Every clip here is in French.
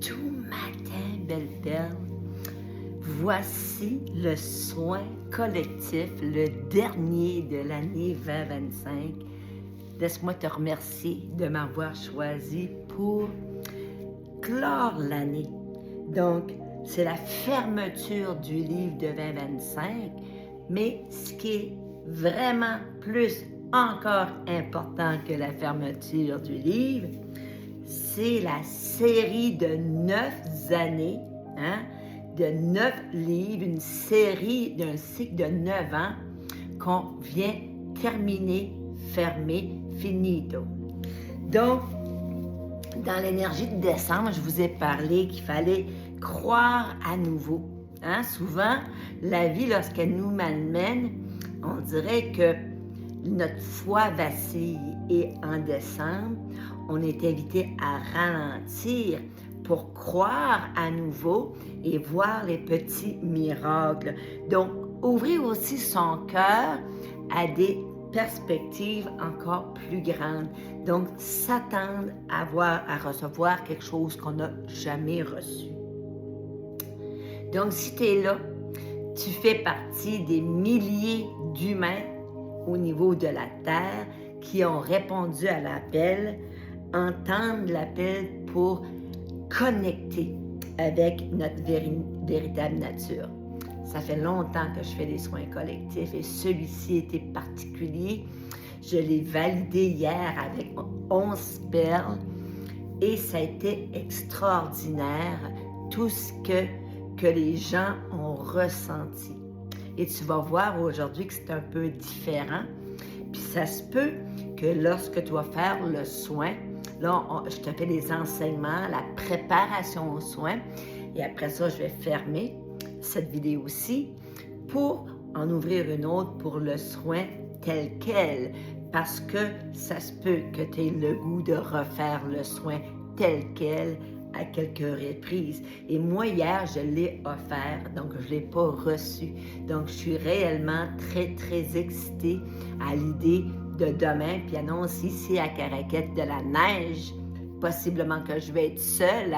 tout matin, belle perle. Voici le soin collectif, le dernier de l'année 2025. Laisse-moi te remercier de m'avoir choisi pour clore l'année. Donc, c'est la fermeture du livre de 2025, mais ce qui est vraiment plus encore important que la fermeture du livre, c'est la série de 9 années, de 9 livres, une série d'un cycle de 9 ans qu'on vient terminer, fermer, finito. Donc, dans l'énergie de décembre, je vous ai parlé qu'il fallait croire à nouveau. Souvent, la vie, lorsqu'elle nous malmène, on dirait que notre foi vacille. Et en décembre, on est invité à ralentir pour croire à nouveau et voir les petits miracles. Donc, ouvrir aussi son cœur à des perspectives encore plus grandes. Donc, s'attendre à recevoir quelque chose qu'on n'a jamais reçu. Donc, si tu es là, tu fais partie des milliers d'humains au niveau de la Terre qui ont répondu à l'appel, entendre l'appel pour connecter avec notre véritable nature. Ça fait longtemps que je fais des soins collectifs et celui-ci était particulier. Je l'ai validé hier avec 11 perles et ça a été extraordinaire, tout ce que les gens ont ressenti. Et tu vas voir aujourd'hui que c'est un peu différent. Puis ça se peut que lorsque tu vas faire le soin, là, je te fais les enseignements, la préparation aux soins, et après ça, je vais fermer cette vidéo-ci pour en ouvrir une autre pour le soin tel quel, parce que ça se peut que tu aies le goût de refaire le soin tel quel à quelques reprises. Et moi, hier, je l'ai offert, donc je ne l'ai pas reçu. Donc, je suis réellement très, très excitée à l'idée de demain, puis annonce ici à Caraquette de la neige, possiblement que je vais être seule,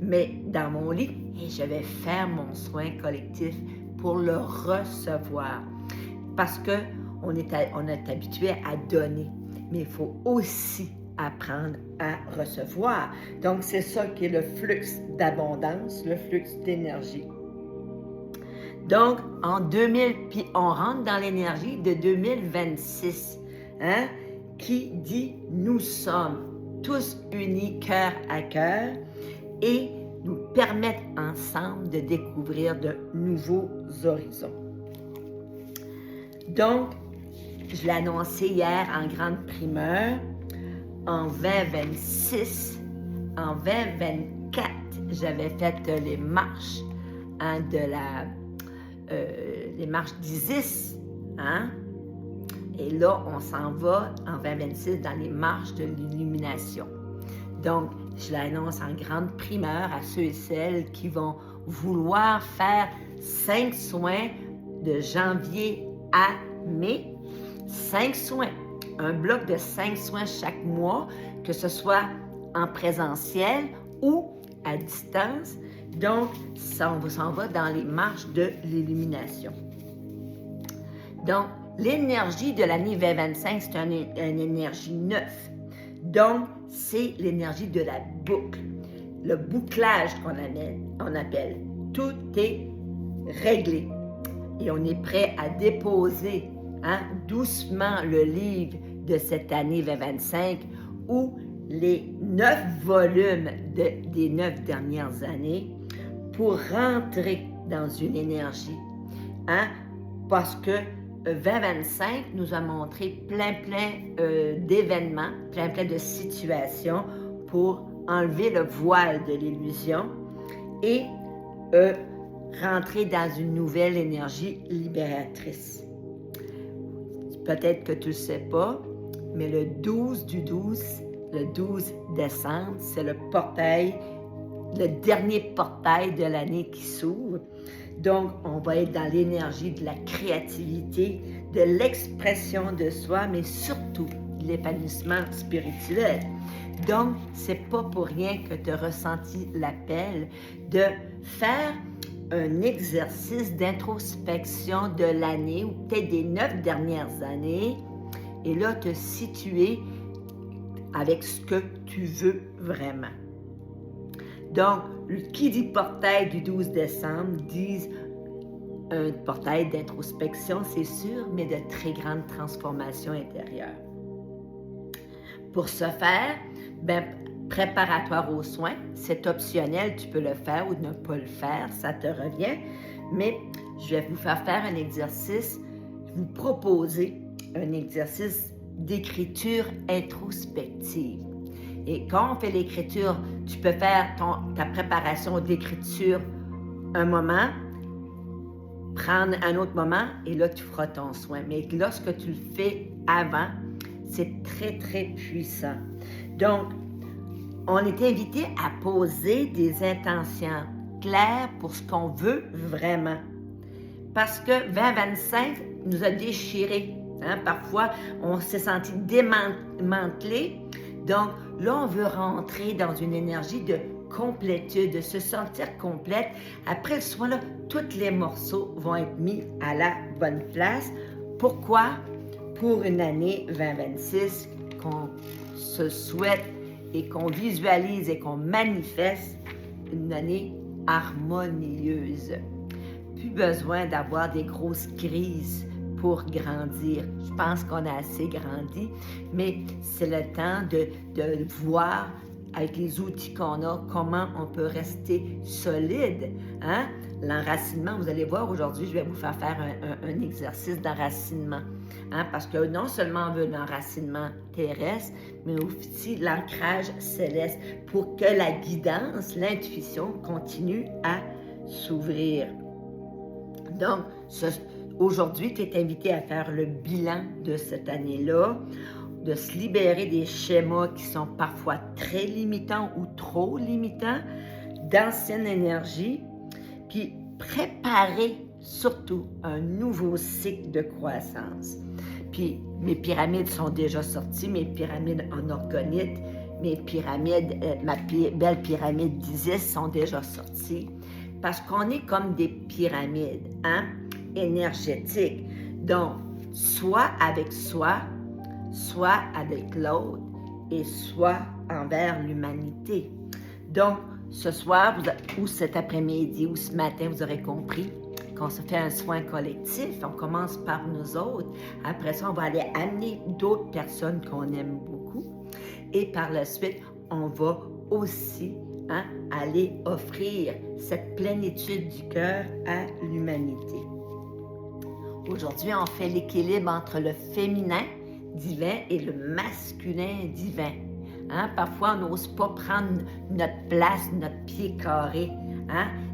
mais dans mon lit, et je vais faire mon soin collectif pour le recevoir. Parce qu'on est habitué à donner, mais il faut aussi apprendre à recevoir. Donc, c'est ça qui est le flux d'abondance, le flux d'énergie. Donc, puis on rentre dans l'énergie de 2026, qui dit « Nous sommes tous unis cœur à cœur » et nous permettent ensemble de découvrir de nouveaux horizons. Donc, je l'ai annoncé hier en grande primeur, en 2026, en 2024, j'avais fait les marches les marches d'Isis, Et là, on s'en va en 2026 dans les marches de l'illumination. Donc, je l'annonce en grande primeur à ceux et celles qui vont vouloir faire 5 soins de janvier à mai. 5 soins. Un bloc de 5 soins chaque mois, que ce soit en présentiel ou à distance. Donc, on s'en va dans les marches de l'illumination. Donc, l'énergie de l'année 2025, c'est une énergie neuve. Donc, c'est l'énergie de la boucle. Le bouclage on appelle. Tout est réglé. Et on est prêt à déposer doucement le livre de cette année 2025 où les 9 volumes des 9 dernières années pour rentrer dans une énergie. Parce que 2025 nous a montré plein d'événements, plein de situations pour enlever le voile de l'illusion et rentrer dans une nouvelle énergie libératrice. Peut-être que tu ne sais pas, mais le 12 décembre, c'est le dernier portail de l'année qui s'ouvre. Donc, on va être dans l'énergie de la créativité, de l'expression de soi, mais surtout l'épanouissement spirituel. Donc, c'est pas pour rien que tu as ressenti l'appel de faire un exercice d'introspection de l'année ou peut-être des 9 dernières années et là, te situer avec ce que tu veux vraiment. Donc, qui dit portail du 12 décembre, dit un portail d'introspection, c'est sûr, mais de très grande transformation intérieure. Pour ce faire, préparatoire aux soins, c'est optionnel, tu peux le faire ou ne pas le faire, ça te revient, mais je vais vous faire un exercice, vous proposer un exercice d'écriture introspective. Et quand on fait l'écriture, tu peux faire ta préparation d'écriture un moment, prendre un autre moment et là, tu feras ton soin. Mais lorsque tu le fais avant, c'est très, très puissant. Donc, on est invité à poser des intentions claires pour ce qu'on veut vraiment. Parce que 2025 nous a déchirés. Parfois, on s'est senti démantelé. Donc, là, on veut rentrer dans une énergie de complétude, de se sentir complète. Après le soin, là, tous les morceaux vont être mis à la bonne place. Pourquoi? Pour une année 2026 qu'on se souhaite et qu'on visualise et qu'on manifeste une année harmonieuse. Plus besoin d'avoir des grosses crises pour grandir. Je pense qu'on a assez grandi, mais c'est le temps de voir avec les outils qu'on a, comment on peut rester solide. L'enracinement, vous allez voir aujourd'hui, je vais vous faire un exercice d'enracinement. Parce que non seulement on veut l'enracinement terrestre, mais aussi l'ancrage céleste pour que la guidance, l'intuition continue à s'ouvrir. Donc, aujourd'hui, tu es invité à faire le bilan de cette année-là, de se libérer des schémas qui sont parfois très limitants ou trop limitants, d'anciennes énergies, puis préparer surtout un nouveau cycle de croissance. Puis mes pyramides sont déjà sorties, mes pyramides en orgonite, mes pyramides, ma belle pyramide d'Isis sont déjà sorties, parce qu'on est comme des pyramides, énergétiques. Donc, soit avec soi, soit avec l'autre, et soit envers l'humanité. Donc, ce soir, ou cet après-midi, ou ce matin, vous aurez compris qu'on se fait un soin collectif. On commence par nous autres. Après ça, on va aller amener d'autres personnes qu'on aime beaucoup. Et par la suite, on va aussi aller offrir cette plénitude du cœur à l'humanité. Aujourd'hui, on fait l'équilibre entre le féminin divin et le masculin divin. Parfois, on n'ose pas prendre notre place, notre pied carré.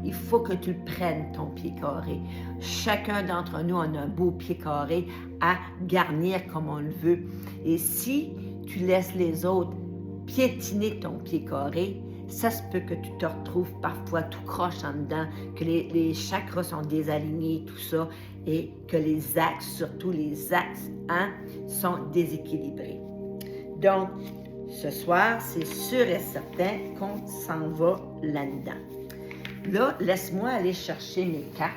Il faut que tu le prennes, ton pied carré. Chacun d'entre nous, on a un beau pied carré à garnir comme on le veut. Et si tu laisses les autres piétiner ton pied carré, ça se peut que tu te retrouves parfois tout croche en dedans, que les chakras sont désalignés, tout ça, et que les axes, surtout les axes, sont déséquilibrés. Donc, ce soir, c'est sûr et certain qu'on s'en va là-dedans. Là, laisse-moi aller chercher mes cartes,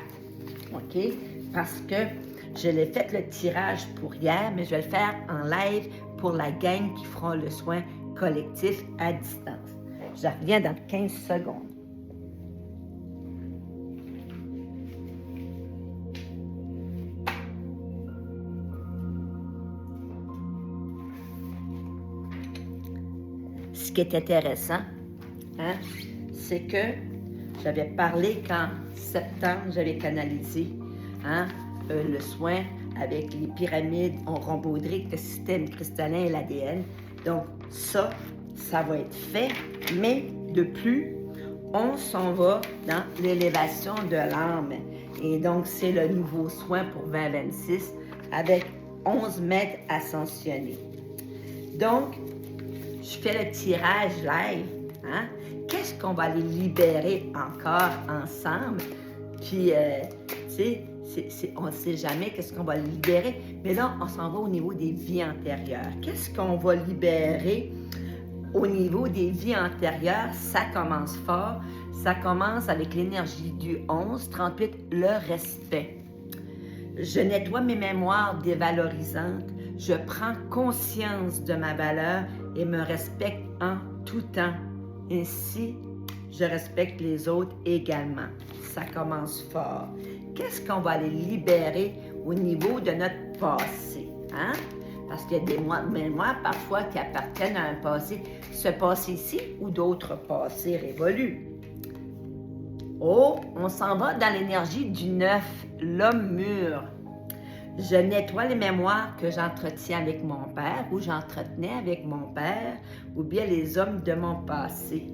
OK? Parce que je l'ai fait le tirage pour hier, mais je vais le faire en live pour la gang qui fera le soin collectif à distance. Je reviens dans 15 secondes. Ce qui est intéressant, c'est que j'avais parlé qu'en septembre, j'avais canalisé le soin avec les pyramides en rhomboédrique, le système cristallin et l'ADN. Donc ça va être fait, mais de plus, on s'en va dans l'élévation de l'âme. Et donc, c'est le nouveau soin pour 2026 avec 11 maîtres ascensionnés. Donc, je fais le tirage live. Qu'est-ce qu'on va aller libérer encore ensemble? Puis, tu sais, on ne sait jamais qu'est-ce qu'on va libérer. Mais là, on s'en va au niveau des vies antérieures. Qu'est-ce qu'on va libérer au niveau des vies antérieures? Ça commence fort. Ça commence avec l'énergie du 11-38, le respect. Je nettoie mes mémoires dévalorisantes. Je prends conscience de ma valeur et me respecte en tout temps. Ainsi, je respecte les autres également. Ça commence fort. Qu'est-ce qu'on va aller libérer au niveau de notre passé? Hein? Parce qu'il y a des mémoires parfois qui appartiennent à un passé, ce passé-ci ou d'autres passés révolus. Oh, on s'en va dans l'énergie du 9, l'homme mûr. Je nettoie les mémoires que j'entretiens avec mon père ou j'entretenais avec mon père ou bien les hommes de mon passé.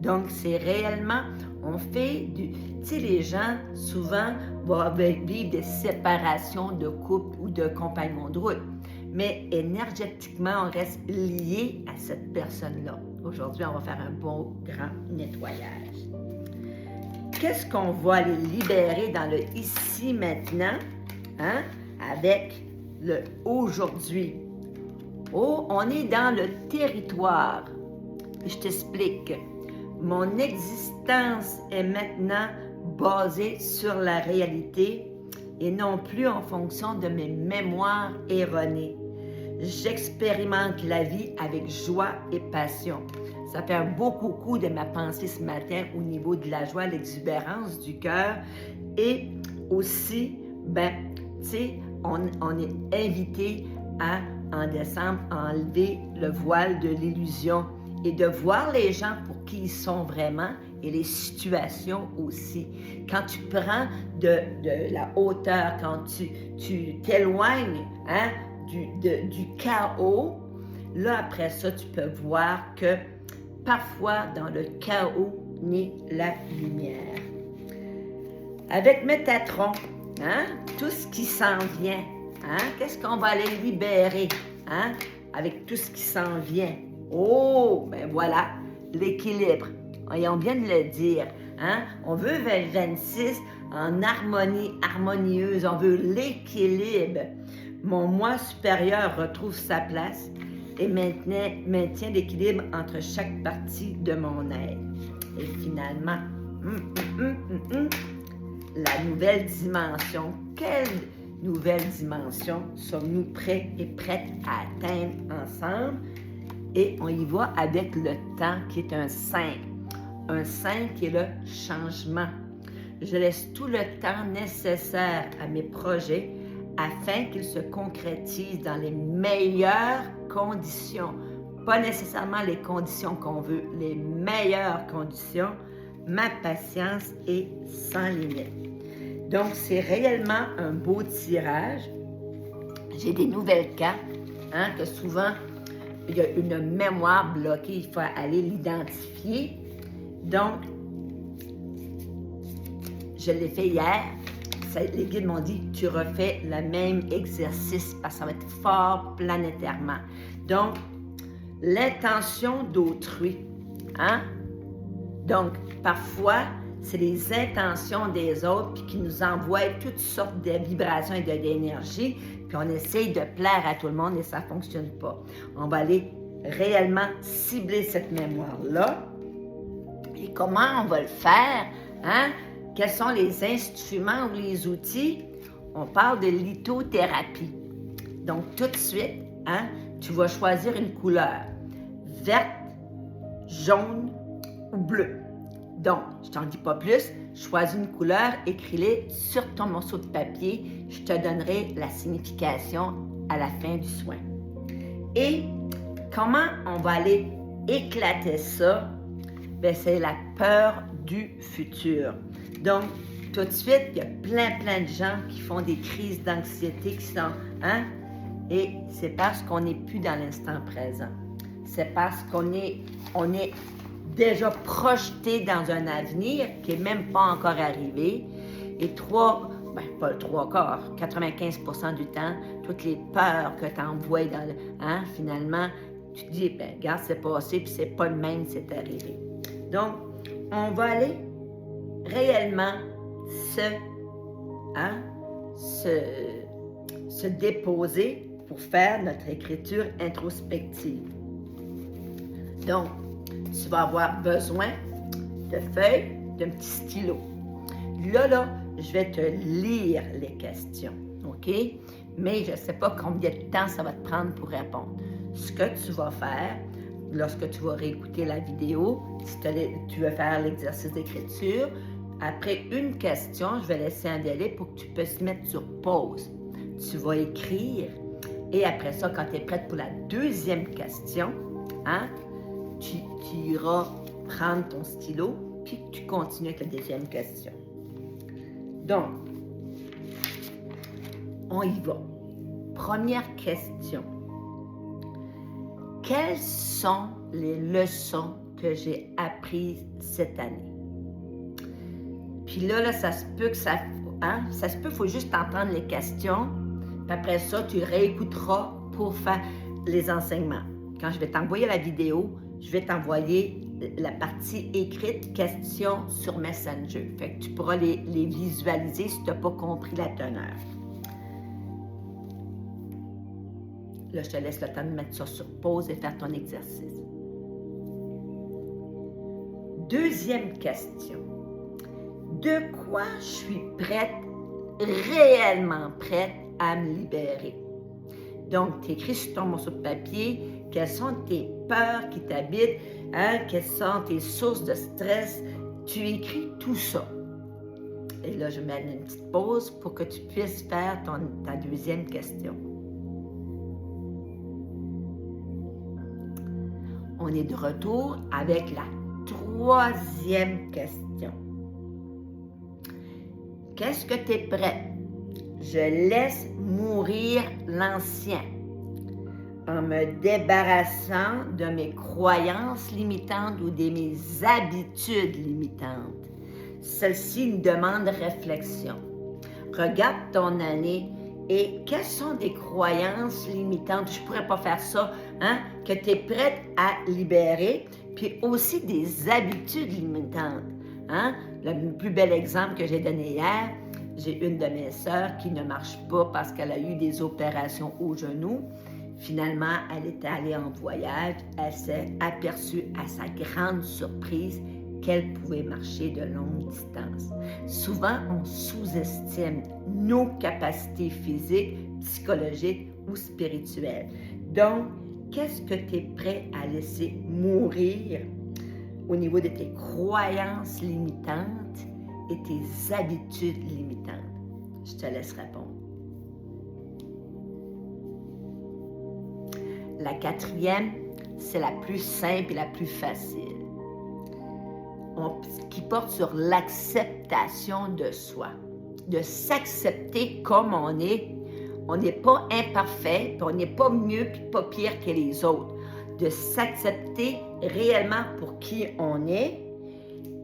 Donc, c'est réellement, on fait du... Tu sais, les gens, souvent, vont vivre des séparations de couple ou de compagnons de route. Mais énergétiquement, on reste lié à cette personne-là. Aujourd'hui, on va faire un bon grand nettoyage. Qu'est-ce qu'on va aller libérer dans le ici, maintenant, hein? Avec le aujourd'hui? Oh, on est dans le territoire. Je t'explique. Mon existence est maintenant basée sur la réalité et non plus en fonction de mes mémoires erronées. J'expérimente la vie avec joie et passion. Ça fait un beau coucou de ma pensée ce matin au niveau de la joie, l'exubérance du cœur. Et aussi, ben, tu sais, on est invité à, en décembre, à enlever le voile de l'illusion et de voir les gens pour qui ils sont vraiment et les situations aussi. Quand tu prends de la hauteur, quand tu t'éloignes hein, du chaos, là, après ça, tu peux voir que parfois, dans le chaos, naît la lumière. Avec Métatron, hein, tout ce qui s'en vient, hein, qu'est-ce qu'on va aller libérer hein, avec tout ce qui s'en vient? Oh, ben voilà, l'équilibre. Et on vient de le dire. Hein? On veut 26 en harmonie, harmonieuse. On veut l'équilibre. Mon moi supérieur retrouve sa place et maintient l'équilibre entre chaque partie de mon être. Et finalement, la nouvelle dimension. Quelle nouvelle dimension sommes-nous prêts et prêtes à atteindre ensemble? Et on y va avec le temps qui est un 5. Un 5 qui est le changement. Je laisse tout le temps nécessaire à mes projets afin qu'ils se concrétisent dans les meilleures conditions. Pas nécessairement les conditions qu'on veut, les meilleures conditions. Ma patience est sans limite. Donc, c'est réellement un beau tirage. J'ai des nouvelles cartes, hein, que souvent, il y a une mémoire bloquée, il faut aller l'identifier. Donc, je l'ai fait hier. Les guides m'ont dit, tu refais le même exercice parce que ça va être fort planétairement. Donc, l'intention d'autrui. Hein? Donc, parfois, c'est les intentions des autres puis qui nous envoient toutes sortes de vibrations et d'énergie, puis on essaye de plaire à tout le monde et ça ne fonctionne pas. On va aller réellement cibler cette mémoire-là. Et comment on va le faire? Hein? Quels sont les instruments ou les outils? On parle de lithothérapie. Donc, tout de suite, hein, tu vas choisir une couleur verte, jaune ou bleue. Donc, je t'en dis pas plus, choisis une couleur, écris-les sur ton morceau de papier. Je te donnerai la signification à la fin du soin. Et comment on va aller éclater ça? Bien, c'est la peur du futur. Donc, tout de suite, il y a plein de gens qui font des crises d'anxiété qui sont, hein? Et c'est parce qu'on n'est plus dans l'instant présent. C'est parce qu'on est déjà projeté dans un avenir qui n'est même pas encore arrivé. Et pas le 3/4, 95% du temps, toutes les peurs que tu envoies dans le... Hein, finalement, tu te dis, ben, regarde, c'est passé, puis c'est pas le même, c'est arrivé. Donc, on va aller réellement se déposer pour faire notre écriture introspective. Donc, tu vas avoir besoin de feuilles, d'un petit stylo. Là, je vais te lire les questions, OK? Mais je ne sais pas combien de temps ça va te prendre pour répondre. Ce que tu vas faire, lorsque tu vas réécouter la vidéo, si tu veux faire l'exercice d'écriture, après une question, je vais laisser un délai pour que tu puisses mettre sur pause. Tu vas écrire et après ça, quand tu es prête pour la deuxième question, hein, tu iras prendre ton stylo puis tu continues avec la deuxième question. Donc, on y va. Première question. Quelles sont les leçons que j'ai apprises cette année? Puis là, ça se peut que ça... Hein? Ça se peut, il faut juste entendre les questions. Puis après ça, tu réécouteras pour faire les enseignements. Quand je vais t'envoyer la vidéo, je vais t'envoyer la partie écrite, questions sur Messenger. Fait que tu pourras les visualiser si tu n'as pas compris la teneur. Là, je te laisse le temps de mettre ça sur pause et faire ton exercice. Deuxième question. De quoi je suis prête, réellement prête à me libérer? Donc, tu écris sur ton morceau de papier quelles sont tes peurs qui t'habitent, hein, quelles sont tes sources de stress. Tu écris tout ça. Et là, je mets une petite pause pour que tu puisses faire ta deuxième question. On est de retour avec la troisième question. Qu'est-ce que tu es prêt? Je laisse mourir l'ancien en me débarrassant de mes croyances limitantes ou de mes habitudes limitantes. Celle-ci nous demande réflexion. Regarde ton année et quelles sont des croyances limitantes, je ne pourrais pas faire ça, hein, que tu es prête à libérer, puis aussi des habitudes limitantes. Hein? Le plus bel exemple que j'ai donné hier, j'ai une de mes sœurs qui ne marche pas parce qu'elle a eu des opérations au genou. Finalement, elle était allée en voyage. Elle s'est aperçue à sa grande surprise qu'elle pouvait marcher de longues distances. Souvent, on sous-estime nos capacités physiques, psychologiques ou spirituelles. Donc, qu'est-ce que tu es prêt à laisser mourir au niveau de tes croyances limitantes et tes habitudes limitantes? Je te laisse répondre. La quatrième, c'est la plus simple et la plus facile. Qui porte sur l'acceptation de soi. De s'accepter comme on est. On n'est pas imparfait, puis on n'est pas mieux puis pas pire que les autres. De s'accepter réellement pour qui on est.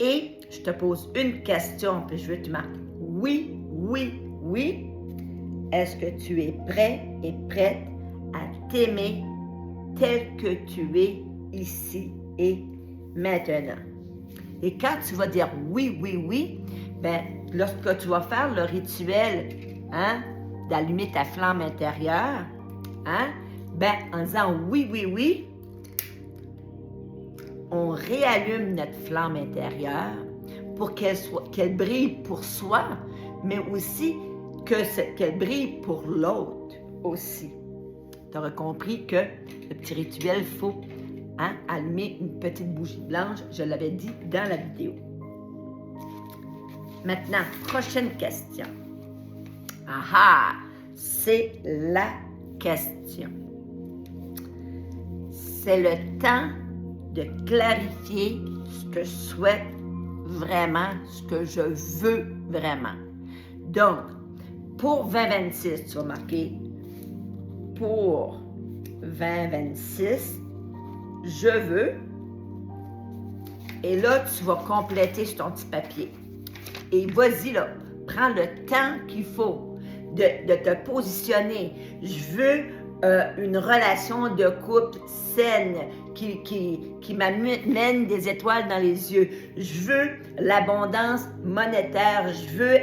Et je te pose une question, puis je veux que tu marques oui, oui, oui. Est-ce que tu es prêt et prête à t'aimer tel que tu es ici et maintenant? Et quand tu vas dire oui, oui, oui, bien, lorsque tu vas faire le rituel, hein, d'allumer ta flamme intérieure, hein, bien, en disant oui, oui, oui, on réallume notre flamme intérieure pour qu'elle brille pour soi, mais aussi qu'elle brille pour l'autre aussi. Tu auras compris que le petit rituel, il faut allumer une petite bougie blanche. Je l'avais dit dans la vidéo. Maintenant, prochaine question. Ah! C'est la question. C'est le temps de clarifier ce que je souhaite vraiment, ce que je veux vraiment. Donc, pour 2026, tu vas marquer pour 2026, je veux. Et là, tu vas compléter sur ton petit papier. Et vas-y là, prends le temps qu'il faut de te positionner. Je veux une relation de couple saine qui m'amène des étoiles dans les yeux. Je veux l'abondance monétaire. Je veux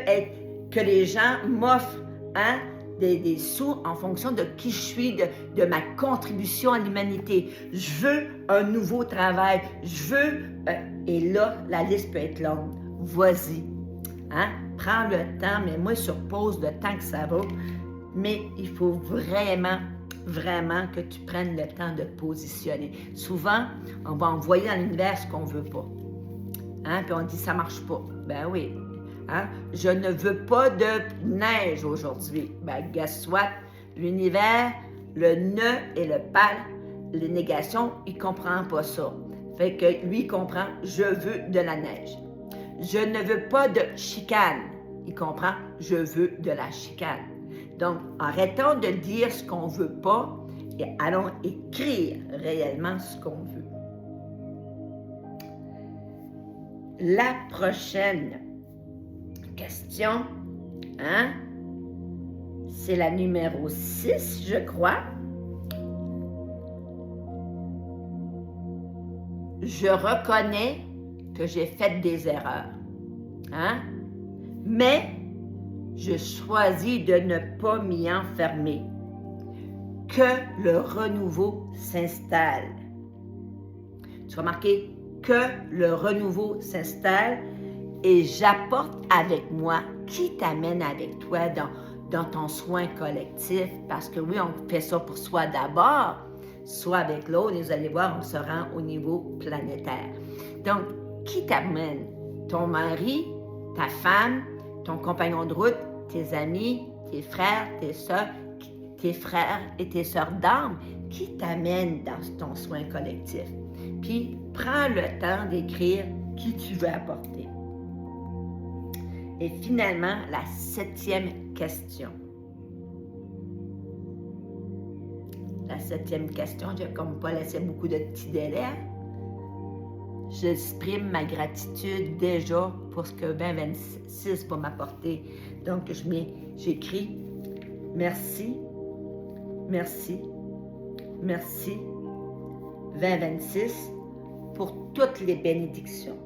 que les gens m'offrent hein, des sous en fonction de qui je suis, de ma contribution à l'humanité. Je veux un nouveau travail. Je veux... et là, la liste peut être longue. Vas-y. Hein? Prends le temps, mets-moi sur pause le temps que ça va. Mais il faut vraiment que tu prennes le temps de te positionner. Souvent, on va envoyer dans l'univers ce qu'on ne veut pas. Hein? Puis on dit, ça ne marche pas. Ben oui. Hein? Je ne veux pas de neige aujourd'hui. Ben, guess what? L'univers, le ne et le pas, les négations, il ne comprend pas ça. Fait que lui, il comprend, je veux de la neige. Je ne veux pas de chicane. Il comprend, je veux de la chicane. Donc, arrêtons de dire ce qu'on ne veut pas et allons écrire réellement ce qu'on veut. La prochaine question, hein? C'est la numéro 6, je crois. Je reconnais que j'ai fait des erreurs, hein? Mais je choisis de ne pas m'y enfermer. Que le renouveau s'installe. Tu vas marquer que le renouveau s'installe et j'apporte avec moi qui t'amène avec toi dans ton soin collectif. Parce que oui, on fait ça pour soi d'abord, soit avec l'autre, et vous allez voir, on se rend au niveau planétaire. Donc, qui t'amène? Ton mari, ta femme, ton compagnon de route, tes amis, tes frères, tes soeurs, tes frères et tes sœurs d'âme, qui t'amènent dans ton soin collectif. Puis, prends le temps d'écrire qui tu veux apporter. Et finalement, la 7e question. La 7e question, je n'ai comme pas laissé beaucoup de petits délais. J'exprime ma gratitude déjà pour ce que 2026 va m'apporter. Donc, j'écris merci, merci, merci 2026 pour toutes les bénédictions.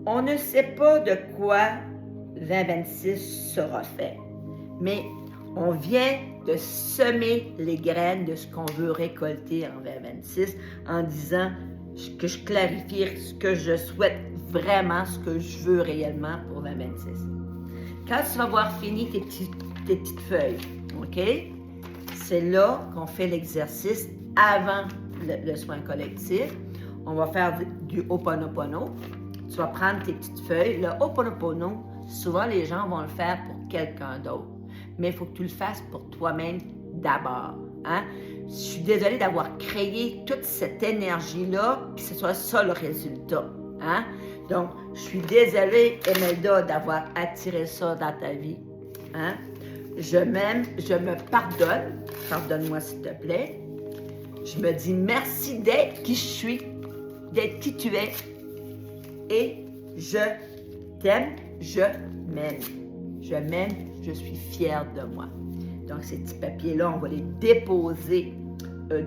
On ne sait pas de quoi 2026 sera fait, mais on vient de semer les graines de ce qu'on veut récolter en 2026 en disant que je clarifie ce que je souhaite vraiment, ce que je veux réellement pour 2026. Quand tu vas avoir fini tes petites feuilles, OK? C'est là qu'on fait l'exercice avant le soin collectif. On va faire du Ho'oponopono. Tu vas prendre tes petites feuilles. Le Ho'oponopono, souvent les gens vont le faire pour quelqu'un d'autre. Mais il faut que tu le fasses pour toi-même d'abord. Hein? Je suis désolée d'avoir créé toute cette énergie-là, puis que ce soit ça le résultat. Hein? Donc, je suis désolée, Imelda, d'avoir attiré ça dans ta vie. Hein? Je m'aime, je me pardonne. Pardonne-moi, s'il te plaît. Je me dis merci d'être qui je suis, d'être qui tu es. Et je t'aime, je m'aime. Je m'aime, je suis fière de moi. Donc, ces petits papiers-là, on va les déposer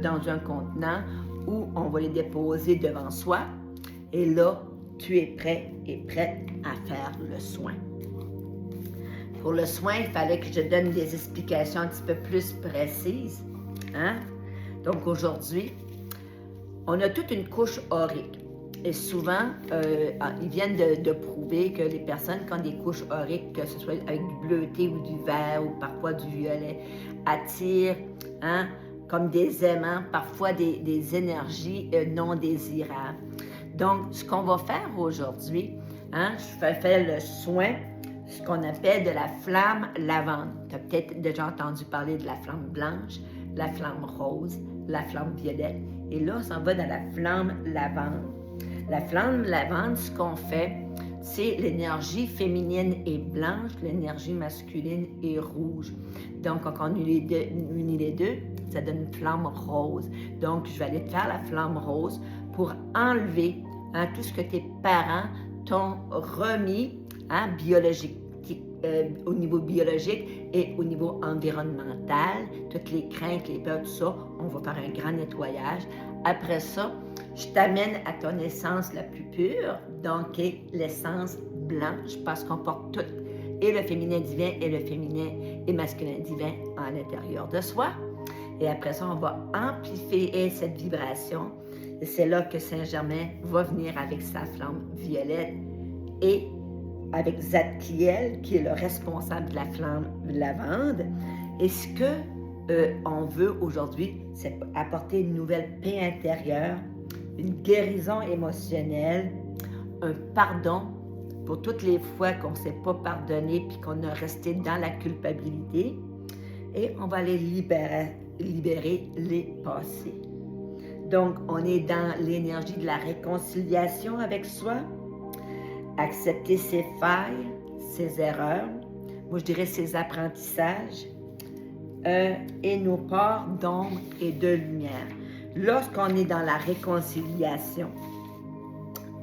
dans un contenant ou on va les déposer devant soi. Et là, tu es prêt et prête à faire le soin. Pour le soin, il fallait que je donne des explications un petit peu plus précises. Hein? Donc, aujourd'hui, on a toute une couche aurique. Et souvent, ils viennent de prouver que les personnes qui ont des couches auriques, que ce soit avec du bleuté ou du vert ou parfois du violet, attirent comme des aimants, parfois des énergies non désirables. Donc, ce qu'on va faire aujourd'hui, je vais faire le soin, ce qu'on appelle de la flamme lavande. Tu as peut-être déjà entendu parler de la flamme blanche, la flamme rose, la flamme violette. Et là, on s'en va dans la flamme lavande. La flamme lavande, ce qu'on fait, c'est l'énergie féminine est blanche, l'énergie masculine est rouge. Donc, quand on unit les deux, ça donne une flamme rose. Donc, je vais aller te faire la flamme rose pour enlever tout ce que tes parents t'ont remis biologique, au niveau biologique et au niveau environnemental, toutes les craintes, les peurs, tout ça, on va faire un grand nettoyage. Après ça, je t'amène à ton essence la plus pure, donc l'essence blanche, parce qu'on porte toutes et le féminin divin et le féminin et masculin divin à l'intérieur de soi. Et après ça, on va amplifier cette vibration. Et c'est là que Saint-Germain va venir avec sa flamme violette et avec Zadkiel, qui est le responsable de la flamme lavande. Et ce que on veut aujourd'hui, c'est apporter une nouvelle paix intérieure, une guérison émotionnelle, un pardon pour toutes les fois qu'on ne s'est pas pardonné puis qu'on a resté dans la culpabilité. Et on va aller libérer les passés. Donc, on est dans l'énergie de la réconciliation avec soi, accepter ses failles, ses erreurs, moi je dirais ses apprentissages, et nos parts d'ombre et de lumière. Lorsqu'on est dans la réconciliation,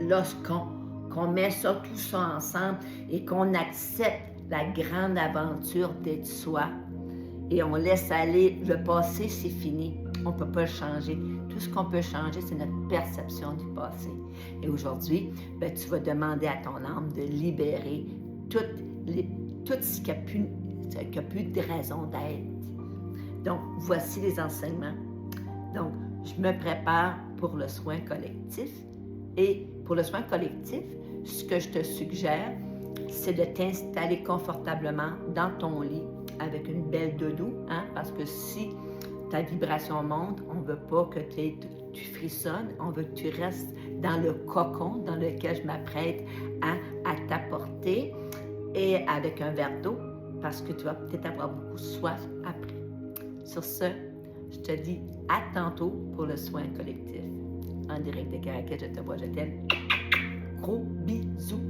lorsqu'on met tout ça ensemble et qu'on accepte la grande aventure d'être soi et on laisse aller, le passé, c'est fini. On ne peut pas le changer. Tout ce qu'on peut changer, c'est notre perception du passé. Et aujourd'hui, tu vas demander à ton âme de libérer tout ce qui n'a plus de raison d'être. Donc, voici les enseignements. Donc, je me prépare pour le soin collectif. Et pour le soin collectif, ce que je te suggère, c'est de t'installer confortablement dans ton lit avec une belle doudou, parce que si ta vibration monte, on ne veut pas que tu frissonnes, on veut que tu restes dans le cocon dans lequel je m'apprête à t'apporter, et avec un verre d'eau, parce que tu vas peut-être avoir beaucoup soif après. Sur ce, je te dis à tantôt pour le soin collectif. En direct de Caracal, je te vois, je t'aime. Gros bisous.